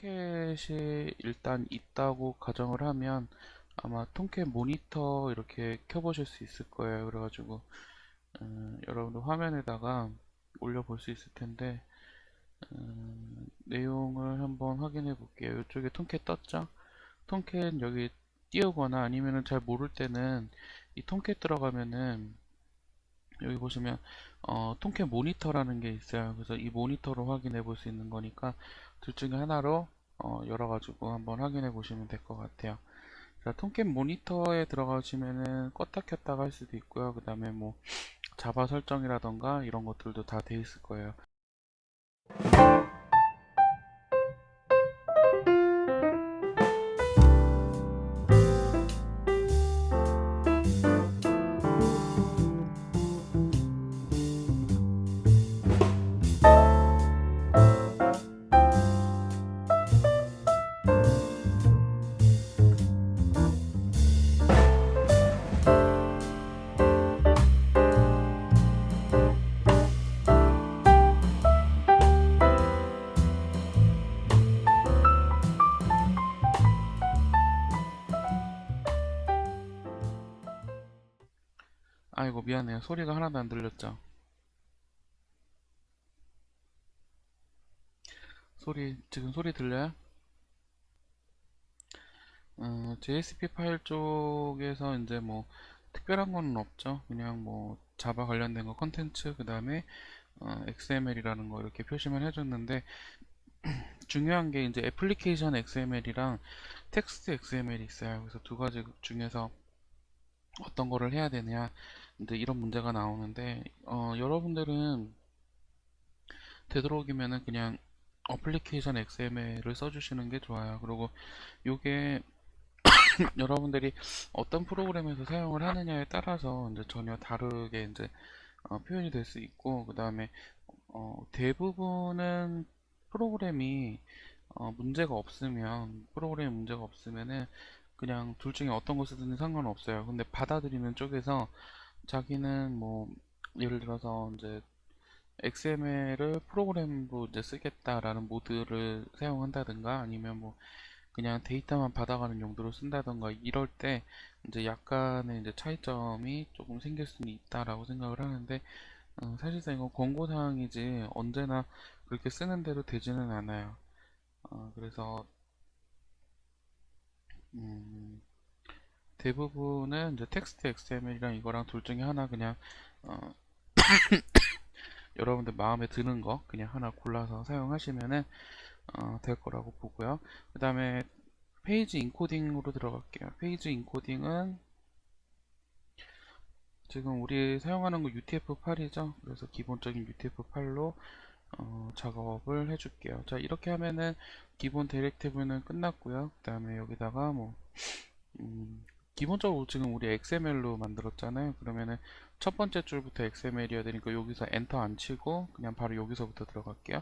통캣이 일단 있다고 가정을 하면 아마 통캣 모니터 이렇게 켜보실 수 있을 거예요. 그래가지고 여러분들 화면에다가 올려볼 수 있을 텐데 내용을 한번 확인해 볼게요. 이쪽에 통캣 떴죠? 통캣 여기 띄우거나 아니면은 잘 모를 때는 이 통캣 들어가면은 여기 보시면 통캣 모니터라는 게 있어요. 그래서 이 모니터로 확인해 볼 수 있는 거니까 둘 중에 하나로 열어가지고 한번 확인해 보시면 될 것 같아요. 자, 통캣 모니터에 들어가시면은 껐다 켰다 할 수도 있고요. 그 다음에 뭐 자바 설정이라던가 이런 것들도 다 돼 있을 거예요. 아이고 미안해요. 소리가 하나도 안 들렸죠? 지금 소리 들려요? JSP 파일 쪽에서 이제 뭐 특별한 거는 없죠. 그냥 뭐 자바 관련된 거 컨텐츠 그 다음에 XML이라는 거 이렇게 표시만 해줬는데 중요한 게 이제 애플리케이션 XML이랑 텍스트 XML이 있어요. 그래서 두 가지 중에서 어떤 거를 해야 되냐 이제 이런 문제가 나오는데 여러분들은 되도록이면은 그냥 어플리케이션 XML을 써주시는 게 좋아요. 그리고 요게 여러분들이 어떤 프로그램에서 사용을 하느냐에 따라서 이제 전혀 다르게 이제 표현이 될 수 있고 그 다음에 대부분은 프로그램이 문제가 없으면은 그냥 둘 중에 어떤 거 쓰든지 상관없어요. 근데 받아들이는 쪽에서 자기는 뭐 예를 들어서 이제 XML을 프로그램으로 이제 쓰겠다라는 모드를 사용한다든가 아니면 뭐 그냥 데이터만 받아가는 용도로 쓴다던가 이럴 때 이제 약간의 이제 차이점이 조금 생길 수는 있다라고 생각을 하는데 사실상 이건 권고사항이지 언제나 그렇게 쓰는 대로 되지는 않아요. 그래서 음, 대부분은 이제 텍스트 XML이랑 이거랑 둘 중에 하나 그냥 어, 여러분들 마음에 드는 거 그냥 하나 골라서 사용하시면은 될 거라고 보고요. 그 다음에 페이지 인코딩으로 들어갈게요. 페이지 인코딩은 지금 우리 사용하는 거 UTF-8이죠. 그래서 기본적인 UTF-8로 작업을 해줄게요. 자, 이렇게 하면은 기본 디렉티브는 끝났고요. 그 다음에 여기다가 뭐 음, 기본적으로 지금 우리 XML로 만들었잖아요. 그러면은 첫 번째 줄부터 XML이어야 되니까 여기서 엔터 안 치고 그냥 바로 여기서부터 들어갈게요.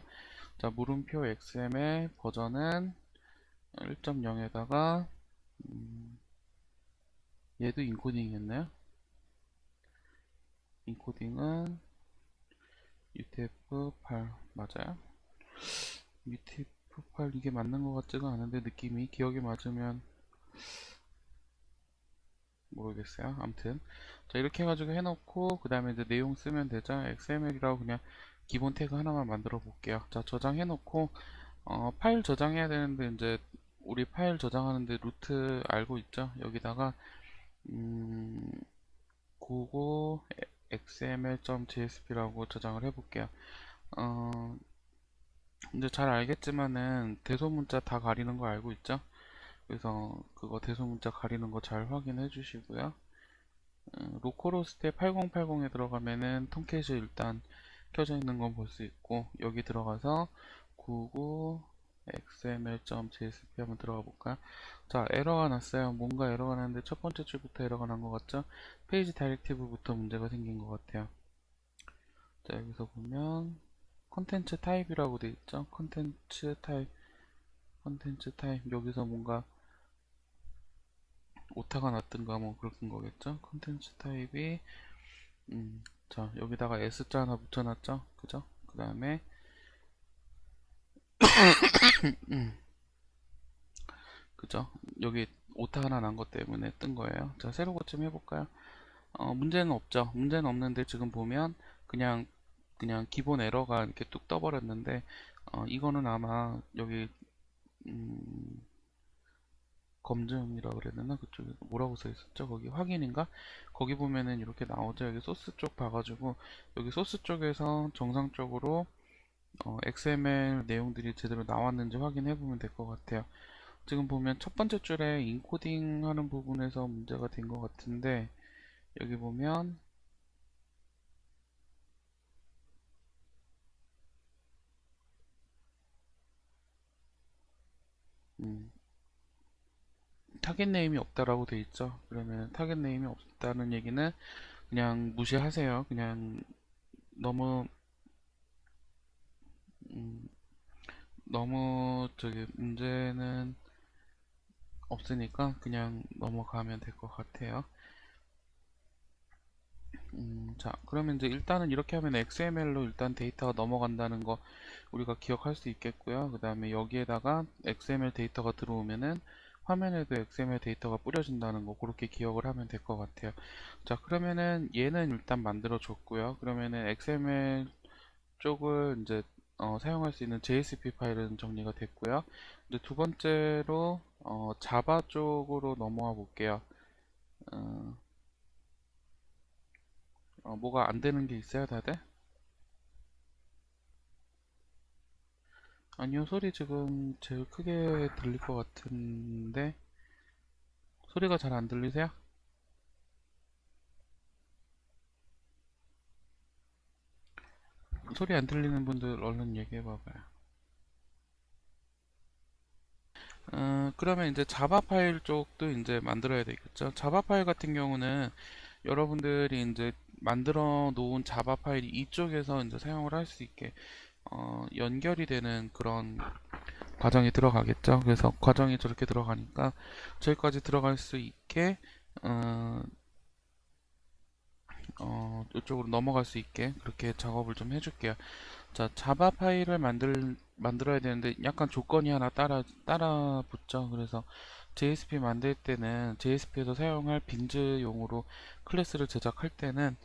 자, 물음표 XML 버전은 1.0에다가 얘도 인코딩이었나요? 인코딩은 UTF-8 맞아요? UTF-8 이게 맞는 것 같지가 않은데 느낌이 기억이 맞으면 모르겠어요. 아무튼 자 이렇게 해가지고 해놓고 그 다음에 이제 내용 쓰면 되죠. XML이라고 그냥 기본 태그 하나만 만들어 볼게요. 자 저장해놓고 파일 저장해야 되는데 이제 우리 파일 저장하는데 루트 알고 있죠? 여기다가 음, 고고 xml.jsp라고 저장을 해볼게요. 이제 잘 알겠지만은 대소문자 다 가리는 거 알고 있죠? 그래서 그거 대소문자 가리는 거 잘 확인해 주시고요. 로컬호스트에 8080에 들어가면은 통캣이 일단 켜져 있는 건 볼 수 있고 여기 들어가서 99 xml.jsp 한번 들어가 볼까요? 자 에러가 났어요. 뭔가 에러가 났는데 첫 번째 줄부터 에러가 난 것 같죠? 페이지 다이렉티브부터 문제가 생긴 것 같아요. 자 여기서 보면 컨텐츠 타입이라고 되어 있죠? 컨텐츠 타입 여기서 뭔가 오타가 났든가 뭐 그런 거겠죠? 컨텐츠 타입이 자 여기다가 S자 하나 붙여놨죠? 그죠? 그 다음에 그죠? 여기 오타 하나 난 것 때문에 뜬 거예요. 자, 새로 고침 해볼까요? 문제는 없죠. 문제는 없는데 지금 보면 그냥 기본 에러가 이렇게 뚝 떠버렸는데 이거는 아마 여기 음, 검증이라 그래야 되나? 그쪽에 뭐라고 써 있었죠? 거기 확인인가? 거기 보면은 이렇게 나오죠. 여기 소스 쪽 봐가지고 여기 소스 쪽에서 정상적으로 XML 내용들이 제대로 나왔는지 확인해 보면 될 것 같아요. 지금 보면 첫 번째 줄에 인코딩 하는 부분에서 문제가 된 것 같은데 여기 보면 음, 타겟 네임이 없다라고 돼 있죠. 그러면 타겟 네임이 없다는 얘기는 그냥 무시하세요. 그냥 너무 음, 너무 저기 문제는 없으니까 그냥 넘어가면 될 것 같아요. 자, 그러면 이제 일단은 이렇게 하면 XML로 일단 데이터가 넘어간다는 거 우리가 기억할 수 있겠고요. 그 다음에 여기에다가 XML 데이터가 들어오면은 화면에도 XML 데이터가 뿌려진다는 거 그렇게 기억을 하면 될 것 같아요. 자, 그러면은 얘는 일단 만들어 줬고요. 그러면은 XML 쪽을 이제 사용할 수 있는 JSP 파일은 정리가 됐고요. 이제 두 번째로 자바 쪽으로 넘어와 볼게요. 어, 뭐가 안 되는 게 있어요, 다들? 아니요, 소리 지금 제일 크게 들릴 것 같은데 소리가 잘 안 들리세요? 소리 안 들리는 분들 얼른 얘기해 봐봐요. 그러면 이제 자바 파일 쪽도 이제 만들어야 되겠죠. 자바 파일 같은 경우는 여러분들이 이제 만들어 놓은 자바 파일이 이쪽에서 이제 사용을 할 수 있게 연결이 되는 그런 과정이 들어가겠죠. 그래서 과정이 저렇게 들어가니까 저기까지 들어갈 수 있게 어, 이쪽으로 넘어갈 수 있게 그렇게 작업을 좀 해줄게요. 자, 자바 파일을 만들어야 되는데 약간 조건이 하나 따라 붙죠. 그래서 JSP 만들 때는 JSP에서 사용할 빈즈용으로 클래스를 제작할 때는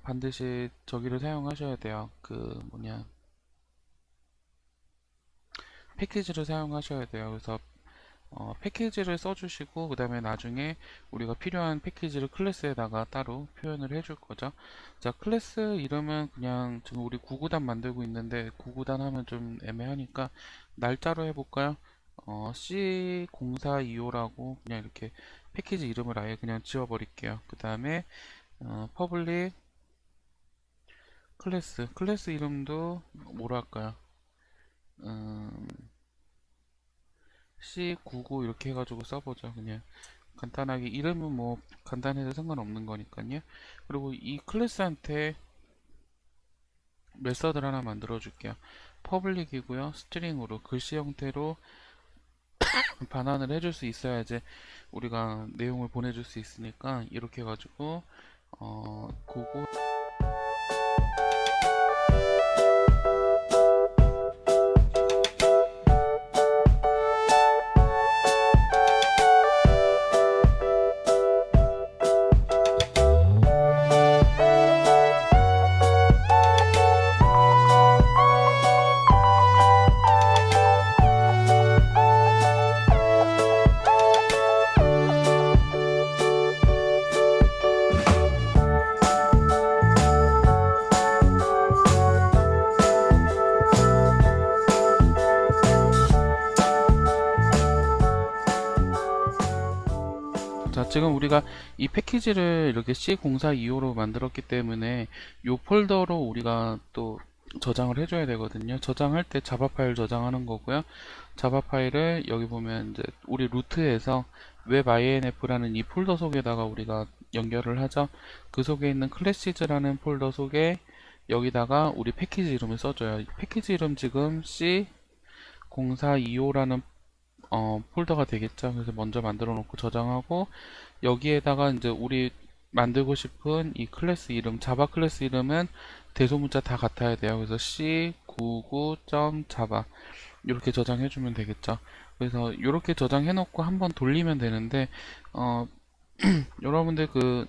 반드시 저기를 사용하셔야 돼요. 그 뭐냐 패키지를 사용하셔야 돼요. 그래서 패키지를 써주시고 그 다음에 나중에 우리가 필요한 패키지를 클래스에다가 따로 표현을 해줄 거죠. 자, 클래스 이름은 그냥 지금 우리 구구단 만들고 있는데 구구단 하면 좀 애매하니까 날짜로 해볼까요? C0425라고 그냥 이렇게 패키지 이름을 아예 그냥 지워버릴게요. 그 다음에 퍼블릭 클래스 이름도 뭐로 할까요? 음, C99 이렇게 해가지고 써보죠. 그냥 간단하게 이름은 뭐 간단해도 상관없는 거니까요. 그리고 이 클래스한테 메서드를 하나 만들어 줄게요. 퍼블릭이고요. 스트링으로 글씨 형태로 반환을 해줄 수 있어야지 우리가 내용을 보내줄 수 있으니까 이렇게 해가지고 그거 자, 지금 우리가 이 패키지를 이렇게 C0425로 만들었기 때문에 이 폴더로 우리가 또 저장을 해줘야 되거든요. 저장할 때 자바 파일 저장하는 거고요. 자바 파일을 여기 보면 이제 우리 루트에서 webinf라는 이 폴더 속에다가 우리가 연결을 하죠. 그 속에 있는 클래시즈라는 폴더 속에 여기다가 우리 패키지 이름을 써줘요. 패키지 이름 지금 C0425라는 폴더가 되겠죠. 그래서 먼저 만들어 놓고 저장하고 여기에다가 이제 우리 만들고 싶은 이 클래스 이름, 자바 클래스 이름은 대소문자 다 같아야 돼요. 그래서 c99.java 이렇게 저장해주면 되겠죠. 그래서 이렇게 저장해놓고 한번 돌리면 되는데 어, 여러분들 그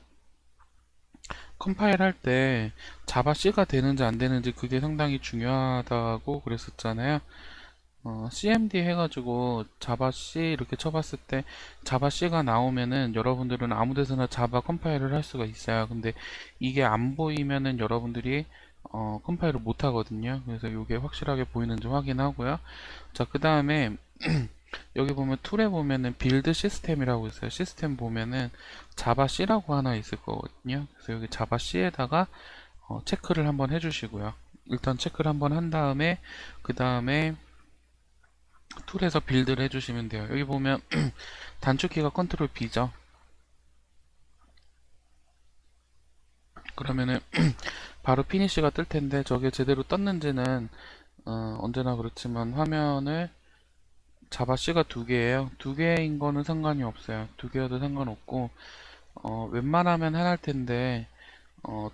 컴파일 할 때 자바 C가 되는지 안 되는지 그게 상당히 중요하다고 그랬었잖아요. CMD 해가지고 자바 C 이렇게 쳐봤을 때 자바 C가 나오면은 여러분들은 아무 데서나 자바 컴파일을 할 수가 있어요. 근데 이게 안 보이면은 여러분들이 컴파일을 못 하거든요. 그래서 이게 확실하게 보이는지 확인하고요. 자, 그 다음에 여기 보면 툴에 보면은 빌드 시스템이라고 있어요. 시스템 보면은 자바 C라고 하나 있을 거거든요. 그래서 여기 자바 C에다가 체크를 한번 해주시고요. 일단 체크를 한번 한 다음에 그 다음에 툴에서 빌드를 해주시면 돼요. 여기 보면 단축키가 컨트롤 B죠. 그러면은 바로 피니쉬가 뜰 텐데 저게 제대로 떴는지는 언제나 그렇지만 화면을 자바 C가 두 개예요. 두 개인 거는 상관이 없어요. 두 개여도 상관없고 웬만하면 하나일 텐데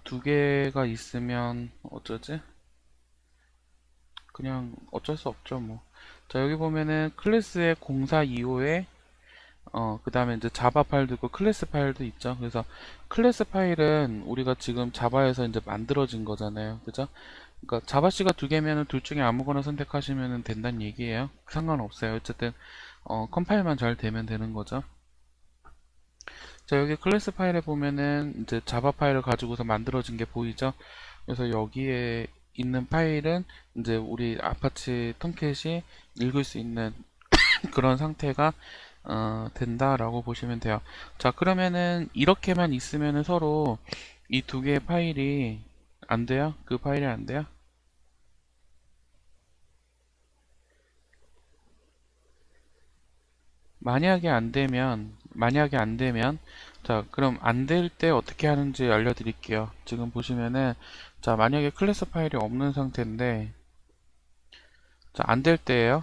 두 개가 있으면 어쩌지? 그냥 어쩔 수 없죠 뭐. 자, 여기 보면은 클래스의 0425에 그 다음에 이제 자바 파일도 있고 클래스 파일도 있죠. 그래서 클래스 파일은 우리가 지금 자바에서 이제 만들어진 거잖아요. 그죠? 그러니까 자바 C가 두 개면은 둘 중에 아무거나 선택하시면 된다는 얘기예요. 상관없어요. 어쨌든 컴파일만 잘 되면 되는 거죠. 자, 여기 클래스 파일에 보면은 이제 자바 파일을 가지고서 만들어진 게 보이죠? 그래서 여기에 있는 파일은 이제 우리 아파치 톰캣이 읽을 수 있는 그런 상태가 된다라고 보시면 돼요. 자, 그러면은 이렇게만 있으면은 서로 이 두 개의 파일이 안 돼요? 그 파일이 안 돼요? 만약에 안 되면, 자, 그럼 안 될 때 어떻게 하는지 알려드릴게요. 지금 보시면은, 자, 만약에 클래스 파일이 없는 상태인데, 자, 안 될 때예요.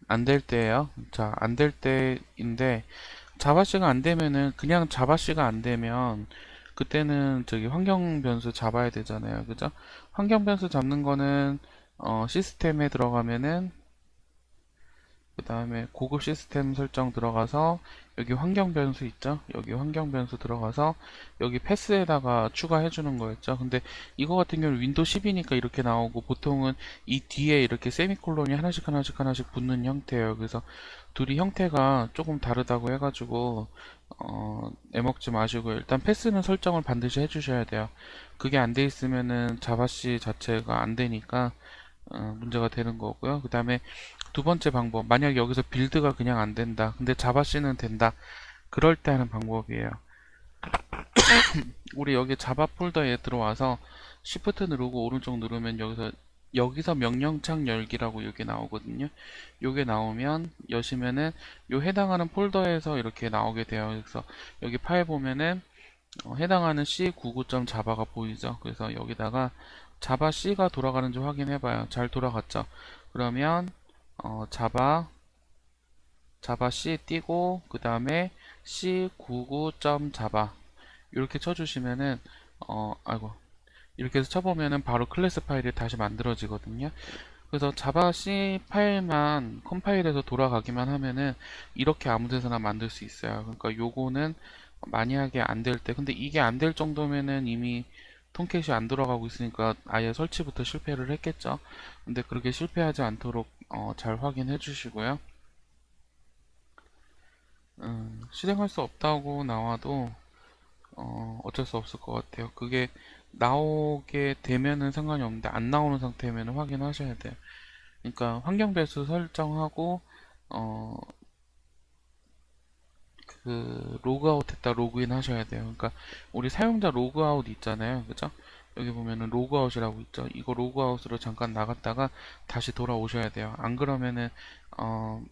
안 될 때예요. 자, 안 될 때인데, 자바씨가 안 되면은, 그냥 자바씨가 안 되면, 그때는 저기 환경 변수 잡아야 되잖아요. 그죠? 환경 변수 잡는 거는, 시스템에 들어가면은, 그 다음에 고급 시스템 설정 들어가서 여기 환경 변수 있죠? 여기 환경 변수 들어가서 여기 패스에다가 추가해 주는 거였죠. 근데 이거 같은 경우는 윈도우 10이니까 이렇게 나오고 보통은 이 뒤에 이렇게 세미콜론이 하나씩 하나씩 하나씩 붙는 형태예요. 그래서 둘이 형태가 조금 다르다고 해가지고 애먹지 마시고 일단 패스는 설정을 반드시 해주셔야 돼요. 그게 안 돼 있으면은 자바씨 자체가 안 되니까 문제가 되는 거고요. 그 다음에 두 번째 방법, 만약 여기서 빌드가 그냥 안 된다. 근데 자바씨는 된다. 그럴 때 하는 방법이에요. 우리 여기 자바 폴더에 들어와서 Shift 누르고 오른쪽 누르면 여기서 명령창 열기라고 여기 나오거든요. 요게 나오면 여시면은 요 해당하는 폴더에서 이렇게 나오게 돼요. 그래서 여기 파일 보면은 해당하는 C99.java가 보이죠. 그래서 여기다가 자바 C가 돌아가는지 확인해봐요. 잘 돌아갔죠. 그러면 자바 C 띄고 그 다음에 C99.java 이렇게 쳐주시면은 아이고 이렇게 해서 쳐보면은 바로 클래스 파일이 다시 만들어지거든요. 그래서 자바 C 파일만 컴파일해서 돌아가기만 하면은 이렇게 아무 데서나 만들 수 있어요. 그러니까 요거는 만약에 안 될 때, 근데 이게 안 될 정도면은 이미 톰캣이 안 돌아가고 있으니까 아예 설치부터 실패를 했겠죠. 근데 그렇게 실패하지 않도록 잘 확인해 주시고요. 실행할 수 없다고 나와도 어쩔 수 없을 것 같아요. 그게 나오게 되면은 상관이 없는데 안 나오는 상태면 확인하셔야 돼요. 그러니까 환경 배수 설정하고 어, 그 로그아웃 했다 로그인 하셔야 돼요. 그러니까 우리 사용자 로그아웃 있잖아요. 그죠? 여기 보면은 로그아웃이라고 있죠. 이거 로그아웃으로 잠깐 나갔다가 다시 돌아오셔야 돼요. 안 그러면은 어,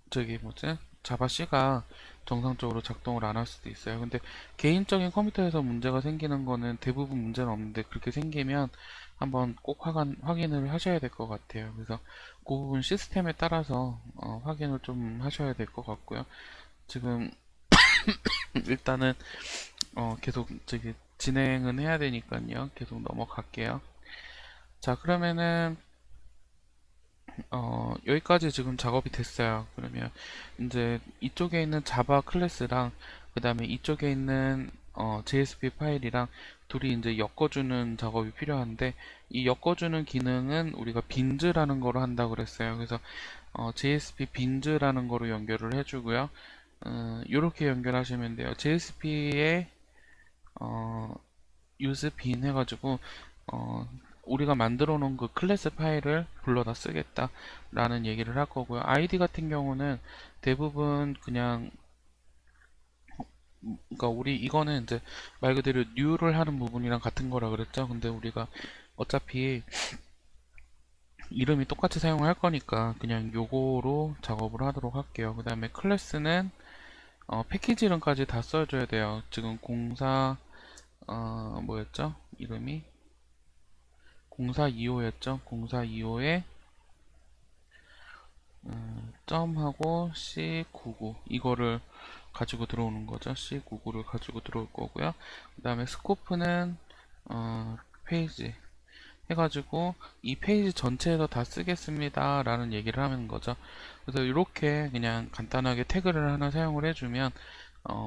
저기 뭐지? 자바 C가 정상적으로 작동을 안 할 수도 있어요. 근데 개인적인 컴퓨터에서 문제가 생기는 거는 대부분 문제는 없는데 그렇게 생기면 한번 꼭 확인을 하셔야 될 것 같아요. 그래서 그 부분 시스템에 따라서 확인을 좀 하셔야 될 것 같고요. 지금 일단은 계속 저기 진행은 해야 되니까요. 계속 넘어갈게요. 자, 그러면은 여기까지 지금 작업이 됐어요. 그러면 이제 이쪽에 있는 자바 클래스랑 그 다음에 이쪽에 있는 JSP 파일이랑 둘이 이제 엮어주는 작업이 필요한데, 이 엮어주는 기능은 우리가 빈즈라는 거로 한다고 그랬어요. 그래서 JSP 빈즈라는 거로 연결을 해주고요. 이렇게 연결하시면 돼요. JSP에 use bin 해가지고 어, 우리가 만들어 놓은 그 클래스 파일을 불러다 쓰겠다 라는 얘기를 할 거고요. 아이디 같은 경우는 대부분 그냥, 그러니까 우리 이거는 이제 말 그대로 new를 하는 부분이랑 같은 거라 그랬죠. 근데 우리가 어차피 이름이 똑같이 사용을 할 거니까 그냥 요거로 작업을 하도록 할게요. 그 다음에 클래스는 패키지 이름까지 다 써줘야 돼요. 지금 공사 뭐였죠? 이름이 0425였죠. 0425에 점하고 C99 이거를 가지고 들어오는 거죠. C99를 가지고 들어올 거고요. 그 다음에 스코프는 페이지 해가지고 이 페이지 전체에서 다 쓰겠습니다 라는 얘기를 하는 거죠. 그래서 이렇게 그냥 간단하게 태그를 하나 사용을 해주면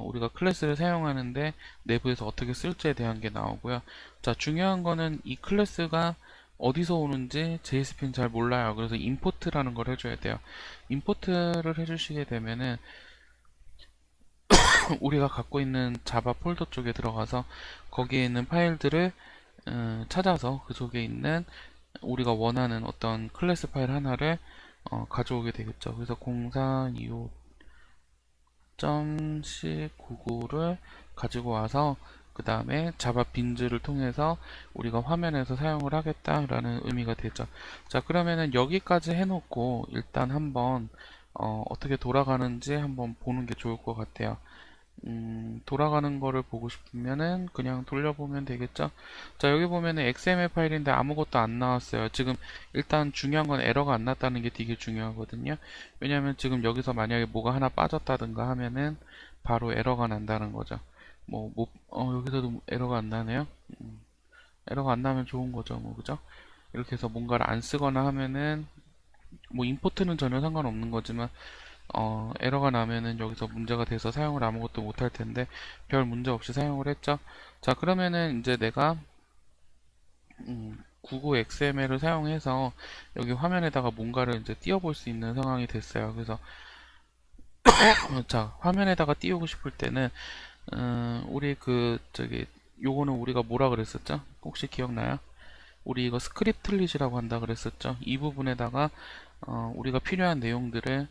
우리가 클래스를 사용하는데 내부에서 어떻게 쓸지에 대한 게 나오고요. 자, 중요한 거는 이 클래스가 어디서 오는지 JSP는 잘 몰라요. 그래서 임포트라는 걸 해줘야 돼요. 임포트를 해주시게 되면은 우리가 갖고 있는 자바 폴더 쪽에 들어가서 거기에 있는 파일들을 찾아서 그 속에 있는 우리가 원하는 어떤 클래스 파일 하나를 가져오게 되겠죠. 그래서 0425.c99를 가지고 와서 그 다음에 자바 빈즈를 통해서 우리가 화면에서 사용을 하겠다라는 의미가 되죠. 자, 그러면은 여기까지 해놓고 일단 한번 어떻게 돌아가는지 한번 보는 게 좋을 것 같아요. 돌아가는 거를 보고 싶으면은 그냥 돌려보면 되겠죠. 자, 여기 보면은 XML 파일인데 아무것도 안 나왔어요. 지금 일단 중요한 건 에러가 안 났다는 게 되게 중요하거든요. 왜냐면 지금 여기서 만약에 뭐가 하나 빠졌다든가 하면은 바로 에러가 난다는 거죠. 여기서도 에러가 안 나네요. 에러가 안 나면 좋은 거죠. 뭐, 그죠? 이렇게 해서 뭔가를 안 쓰거나 하면은 뭐 임포트는 전혀 상관없는 거지만 에러가 나면은 여기서 문제가 돼서 사용을 아무것도 못할 텐데 별 문제 없이 사용을 했죠. 자, 그러면은 이제 내가 99XML을 사용해서 여기 화면에다가 뭔가를 이제 띄워볼 수 있는 상황이 됐어요. 그래서 자, 화면에다가 띄우고 싶을 때는 우리 요거는 우리가 뭐라 그랬었죠? 혹시 기억나요? 우리 이거 스크립틀릿이라고 한다 그랬었죠. 이 부분에다가 우리가 필요한 내용들을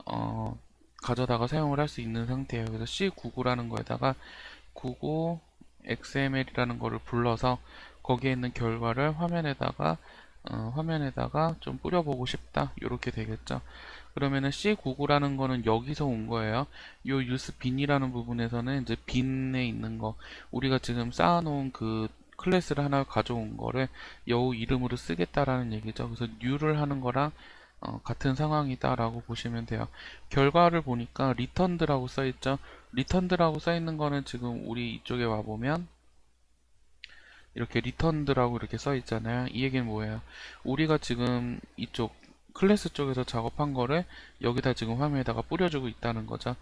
어, 가져다가 사용을 할 수 있는 상태예요. 그래서 C99라는 거에다가 99 XML이라는 거를 불러서 거기에 있는 결과를 화면에다가 좀 뿌려보고 싶다. 이렇게 되겠죠. 그러면은 C99라는 거는 여기서 온 거예요. 요 use bin이라는 부분에서는 이제 bin에 있는 거, 우리가 지금 쌓아놓은 그 클래스를 하나 가져온 거를 여우 이름으로 쓰겠다라는 얘기죠. 그래서 new를 하는 거랑 같은 상황이다라고 보시면 돼요. 결과를 보니까 returned라고 써있죠. returned라고 써있는 거는 지금 우리 이쪽에 와보면 이렇게 returned라고 이렇게 써있잖아요. 이 얘기는 뭐예요? 우리가 지금 이쪽 클래스 쪽에서 작업한 거를 여기다 지금 화면에다가 뿌려주고 있다는 거죠.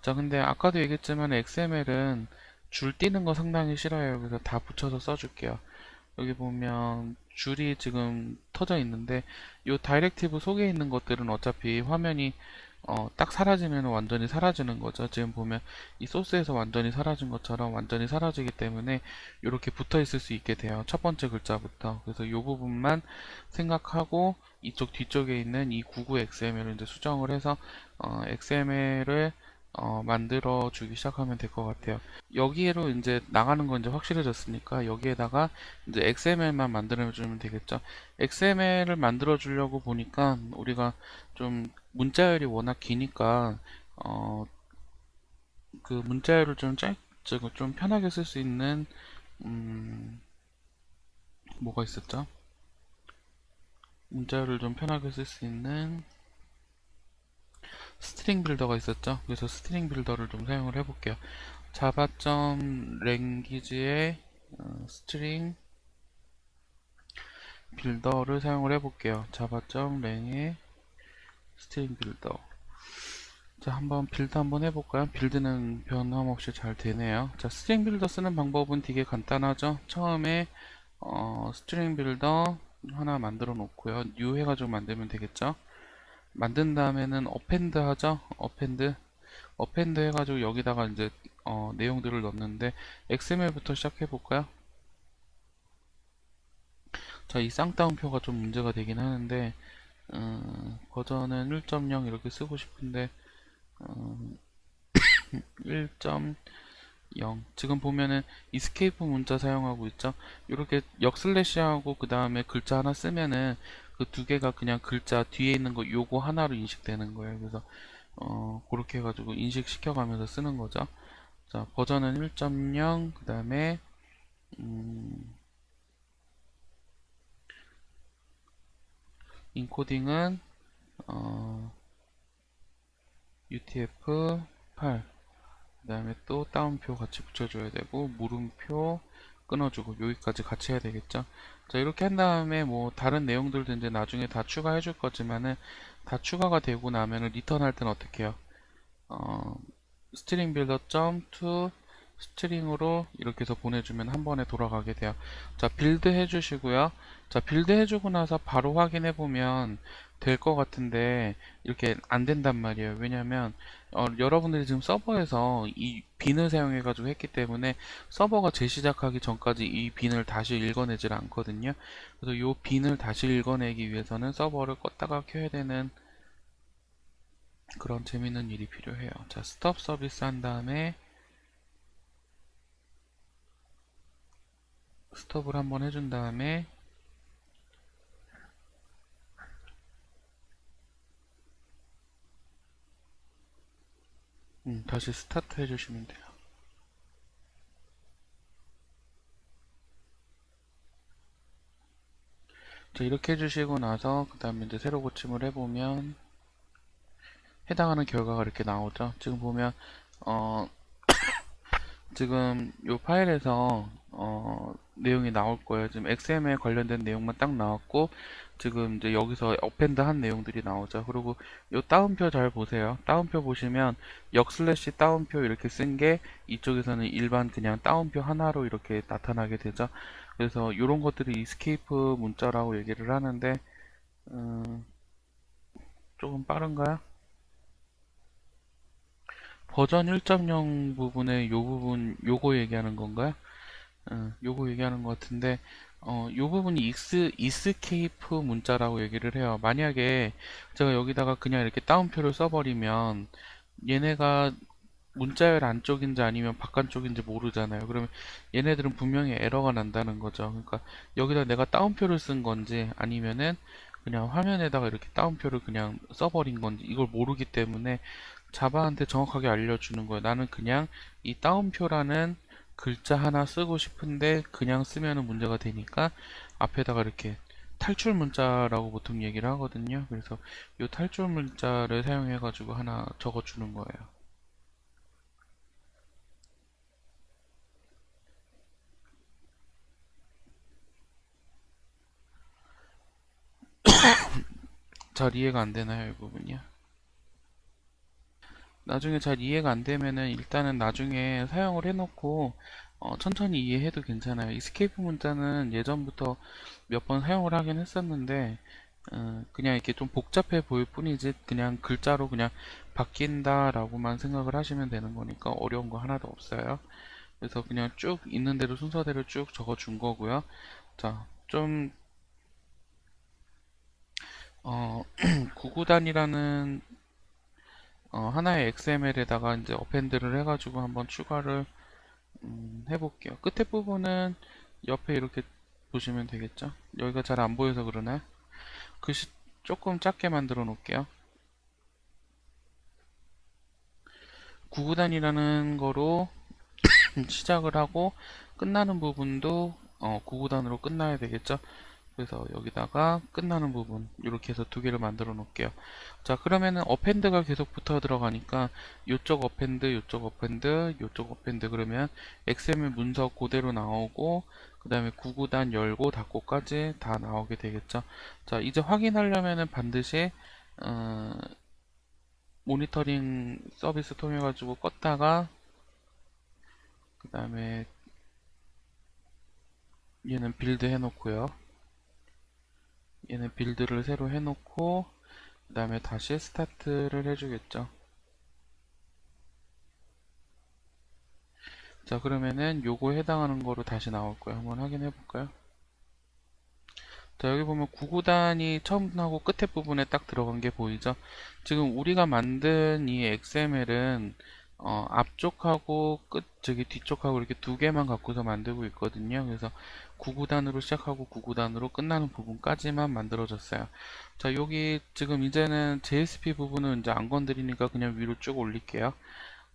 자, 근데 아까도 얘기했지만 XML은 줄 띄는 거 상당히 싫어요. 그래서 다 붙여서 써줄게요. 여기 보면 줄이 지금 터져 있는데 이 다이렉티브 속에 있는 것들은 어차피 화면이 딱 사라지면 완전히 사라지는 거죠. 지금 보면 이 소스에서 완전히 사라진 것처럼 완전히 사라지기 때문에 이렇게 붙어 있을 수 있게 돼요. 첫 번째 글자부터. 그래서 이 부분만 생각하고 이쪽 뒤쪽에 있는 이 99XML을 이제 수정을 해서 XML을 만들어 주기 시작하면 될 것 같아요. 여기로 이제 나가는 건 이제 확실해졌으니까 여기에다가 이제 XML만 만들어 주면 되겠죠. XML을 만들어 주려고 보니까 우리가 좀 문자열이 워낙 기니까 그 문자열을 좀 편하게 쓸 수 있는 뭐가 있었죠? 문자열을 좀 편하게 쓸 수 있는 스트링 빌더가 있었죠. 그래서 스트링 빌더를 좀 사용을 해볼게요. java.language의 스트링 빌더를 사용을 해볼게요. java.lang의 스트링 빌더. 자, 한번 빌드 한번 해볼까요? 빌드는 변함없이 잘 되네요. 자, 스트링 빌더 쓰는 방법은 되게 간단하죠. 처음에 스트링 빌더 하나 만들어 놓고요. 뉴 해가지고 만들면 되겠죠. 만든 다음에는 어펜드 하죠. 어펜드 해가지고 여기다가 이제 내용들을 넣는데 XML부터 시작해 볼까요? 자, 이 쌍따옴표가 좀 문제가 되긴 하는데 버전은 1.0 이렇게 쓰고 싶은데 1.0 지금 보면은 이스케이프 문자 사용하고 있죠. 이렇게 역슬래시하고 그 다음에 글자 하나 쓰면은 그 두 개가 그냥 글자 뒤에 있는 거 요거 하나로 인식되는 거예요. 그래서 그렇게 해가지고 인식시켜가면서 쓰는 거죠. 자, 버전은 1.0 그 다음에 인코딩은 UTF-8 그 다음에 또 따옴표 같이 붙여줘야 되고 물음표 끊어주고 여기까지 같이 해야 되겠죠. 자, 이렇게 한 다음에 뭐 다른 내용들도 이제 나중에 다 추가해 줄 거지만은 다 추가가 되고 나면은 리턴 할 때는 어떻게 해요? 스트링 빌더 .to 스트링으로 이렇게 해서 보내주면 한 번에 돌아가게 돼요. 자, 빌드 해주시고요. 자, 빌드 해주고 나서 바로 확인해 보면 될 것 같은데 이렇게 안 된단 말이에요. 왜냐면 여러분들이 지금 서버에서 이 빈을 사용해 가지고 했기 때문에 서버가 재시작하기 전까지 이 빈을 다시 읽어내질 않거든요. 그래서 이 빈을 다시 읽어내기 위해서는 서버를 껐다가 켜야 되는 그런 재밌는 일이 필요해요. 자, 스톱 서비스 한 다음에 스톱을 한번 해준 다음에 다시 스타트 해주시면 돼요. 자, 이렇게 해주시고 나서 그 다음에 이제 새로 고침을 해보면 해당하는 결과가 이렇게 나오죠. 지금 보면 어, 지금 이 파일에서 내용이 나올 거예요. 지금 XML 관련된 내용만 딱 나왔고 지금 이제 여기서 어펜드 한 내용들이 나오죠. 그리고 이 따옴표 잘 보세요. 따옴표 보시면 역슬래시 따옴표 이렇게 쓴 게 이쪽에서는 일반 그냥 따옴표 하나로 이렇게 나타나게 되죠. 그래서 이런 것들이 이스케이프 문자라고 얘기를 하는데 음, 조금 빠른가요? 버전 1.0 부분에 요 부분 요거 얘기하는 건가요? 요거 얘기하는 것 같은데 요 부분이 이스케이프 문자라고 얘기를 해요. 만약에 제가 여기다가 그냥 이렇게 따옴표를 써버리면 얘네가 문자열 안쪽인지 아니면 바깥쪽인지 모르잖아요. 그러면 얘네들은 분명히 에러가 난다는 거죠. 그러니까 여기다 내가 따옴표를 쓴 건지 아니면은 그냥 화면에다가 이렇게 따옴표를 그냥 써버린 건지 이걸 모르기 때문에 자바한테 정확하게 알려주는 거예요. 나는 그냥 이 따옴표라는 글자 하나 쓰고 싶은데 그냥 쓰면은 문제가 되니까 앞에다가 이렇게 탈출 문자라고 보통 얘기를 하거든요. 그래서 이 탈출 문자를 사용해 가지고 하나 적어 주는 거예요. 잘 이해가 안 되나요, 이 부분이요? 나중에 잘 이해가 안 되면은 일단은 나중에 사용을 해놓고 천천히 이해해도 괜찮아요. 이스케이프 문자는 예전부터 몇 번 사용을 하긴 했었는데 그냥 이렇게 좀 복잡해 보일 뿐이지 그냥 글자로 그냥 바뀐다라고만 생각을 하시면 되는 거니까 어려운 거 하나도 없어요. 그래서 그냥 쭉 있는 대로 순서대로 쭉 적어 준 거고요. 자, 좀 구구단이라는 하나의 XML에다가 이제 어펜드를 해가지고 한번 추가를 해볼게요. 끝에 부분은 옆에 이렇게 보시면 되겠죠? 여기가 잘 안 보여서 그러나요? 글씨 조금 작게 만들어 놓을게요. 구구단이라는 거로 시작을 하고 끝나는 부분도 구구단으로 끝나야 되겠죠? 그래서 여기다가 끝나는 부분 이렇게 해서 두 개를 만들어 놓을게요. 자, 그러면은 어펜드가 계속 붙어 들어가니까 요쪽 어펜드 요쪽 어펜드 요쪽 어펜드 그러면 XML 문서 그대로 나오고 그 다음에 구구단 열고 닫고까지 다 나오게 되겠죠. 자, 이제 확인하려면은 반드시 어, 모니터링 서비스 통해 가지고 껐다가 그 다음에 얘는 빌드 해놓고요. 얘는 빌드를 새로 해놓고 그 다음에 다시 스타트를 해주겠죠. 자, 그러면은 요거에 해당하는 거로 다시 나올 거예요. 한번 확인해 볼까요? 자, 여기 보면 9구단이 처음하고 끝에 부분에 딱 들어간 게 보이죠? 지금 우리가 만든 이 XML은 앞쪽하고 저기 뒤쪽하고 이렇게 두 개만 갖고서 만들고 있거든요. 그래서 9구단으로 시작하고 9구단으로 끝나는 부분까지만 만들어졌어요. 자, 여기 지금 이제는 JSP 부분은 이제 안 건드리니까 그냥 위로 쭉 올릴게요.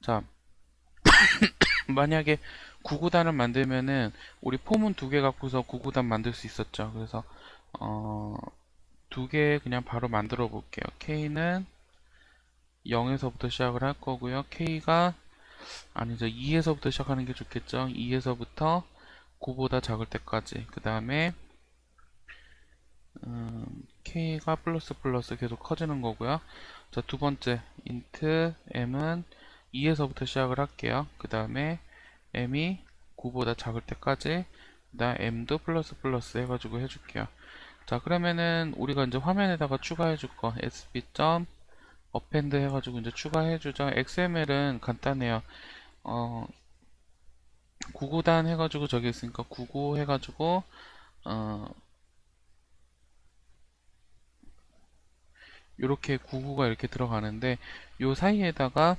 자, 만약에 9구단을 만들면은 우리 폼은 두 개 갖고서 9구단 만들 수 있었죠. 그래서 어, 두 개 그냥 바로 만들어 볼게요. K는 0에서부터 시작을 할 거고요. K가 아니죠. 2에서부터 시작하는 게 좋겠죠. 2에서부터 9보다 작을 때까지. 그 다음에 K가 플러스 플러스 계속 커지는 거고요. 자, 두 번째 int m은 2에서부터 시작을 할게요. 그 다음에 m이 9보다 작을 때까지. 그 다음 m도 플러스 플러스 해가지고 해줄게요. 자, 그러면은 우리가 이제 화면에다가 추가해 줄 거 sb. append 해가지고 이제 추가해 주죠. XML은 간단해요. 99단 해가지고 저기 있으니까 99 해가지고 요렇게 99가 이렇게 들어가는데 요 사이에다가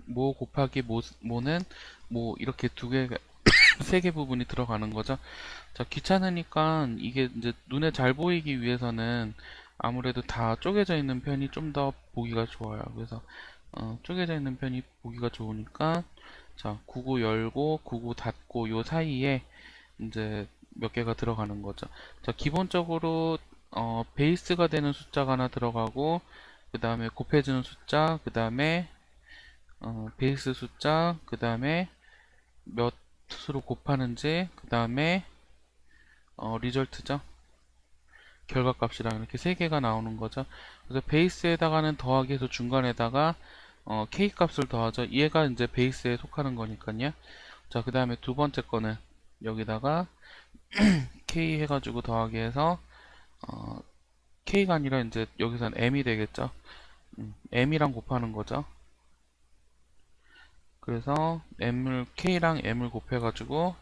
모 곱하기 모는 뭐 이렇게 두 개, 세 개 부분이 들어가는 거죠. 자, 귀찮으니까 이게 이제 눈에 잘 보이기 위해서는 아무래도 다 쪼개져 있는 편이 좀 더 보기가 좋아요. 그래서 쪼개져 있는 편이 보기가 좋으니까 자, 99 열고 99 닫고 요 사이에 이제 몇 개가 들어가는 거죠. 자, 기본적으로 베이스가 되는 숫자가 하나 들어가고 그 다음에 곱해주는 숫자, 그 다음에 베이스 숫자, 그 다음에 몇으로 곱하는지, 그 다음에 리절트죠. 결과값이랑 이렇게 세 개가 나오는 거죠. 그래서 베이스에다가는 더하기 해서 중간에다가 K 값을 더하죠. 얘가 이제 베이스에 속하는 거니까요. 자, 그 다음에 두 번째 거는 여기다가 K 해가지고 더하기 해서 K가 아니라 이제 여기선 M이 되겠죠. M이랑 곱하는 거죠. 그래서 K랑 M을 곱해가지고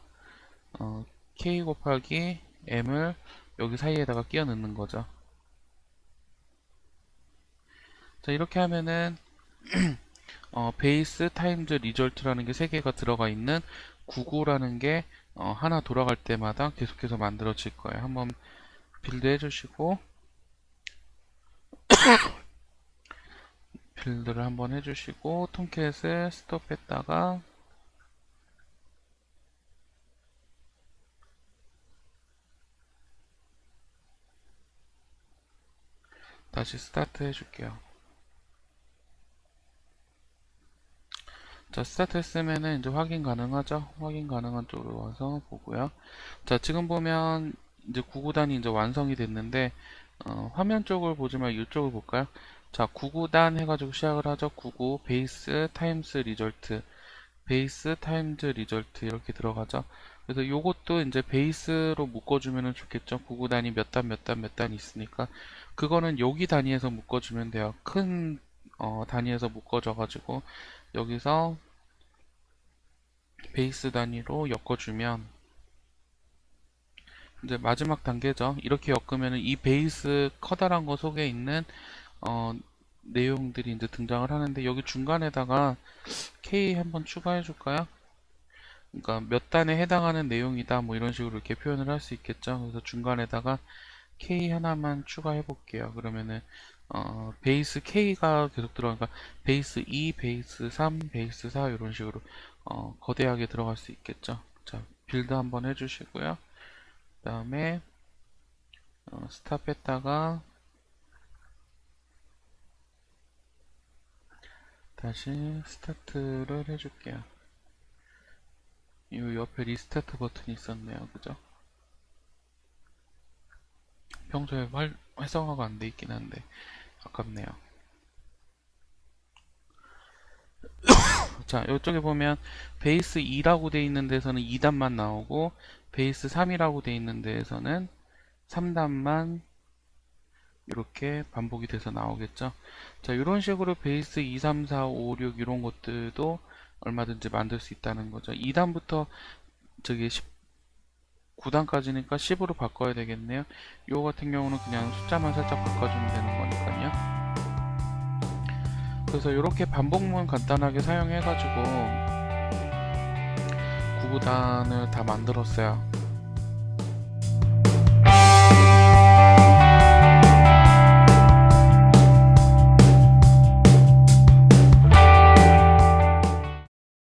K 곱하기 M을 여기 사이에다가 끼워 넣는 거죠. 자, 이렇게 하면은 베이스 타임즈 리절트라는 게 세 개가 들어가 있는 99라는 게 하나 돌아갈 때마다 계속해서 만들어질 거예요. 한번 빌드 해주시고 빌드를 한번 해주시고 톰캣을 스톱했다가 다시 스타트 해줄게요. 자, 스타트 했으면은 이제 확인 가능하죠? 확인 가능한 쪽으로 와서 보고요. 자, 지금 보면 이제 9구단이 이제 완성이 됐는데 화면 쪽을 보지만 이쪽을 볼까요? 자, 9구단 해가지고 시작을 하죠. 99 베이스 타임스 리절트, 베이스 타임즈 리절트 이렇게 들어가죠. 그래서 요것도 이제 베이스로 묶어주면 좋겠죠. 9구단이 몇 단 몇 단 몇 단 있으니까 그거는 여기 단위에서 묶어주면 돼요. 큰 단위에서 묶어져 가지고 여기서 베이스 단위로 엮어주면 이제 마지막 단계죠. 이렇게 엮으면 이 베이스 커다란 거 속에 있는 어, 내용들이 이제 등장을 하는데 여기 중간에다가 K 한번 추가해 줄까요? 그러니까 몇 단에 해당하는 내용이다 뭐 이런 식으로 이렇게 표현을 할 수 있겠죠. 그래서 중간에다가 K 하나만 추가해 볼게요. 그러면은 베이스 K가 계속 들어가니까 베이스 2, 베이스 3, 베이스 4 이런 식으로 거대하게 들어갈 수 있겠죠. 자, 빌드 한번 해주시고요. 그 다음에 스탑 했다가 다시 스타트를 해줄게요. 이 옆에 리스타트 버튼이 있었네요. 그죠? 평소에 활성화가 안 돼 있긴 한데 아깝네요. 자, 이쪽에 보면 베이스 2라고 돼 있는 데서는 2단만 나오고 베이스 3이라고 돼 있는 데에서는 3단만 이렇게 반복이 돼서 나오겠죠. 자, 이런 식으로 베이스 2, 3, 4, 5, 6 이런 것들도 얼마든지 만들 수 있다는 거죠. 2단부터 저기 9단까지니까 10으로 바꿔야 되겠네요. 이거 같은 경우는 그냥 숫자만 살짝 바꿔주면 되는 거니까요. 그래서 이렇게 반복문 간단하게 사용해가지고 9구단을 다 만들었어요.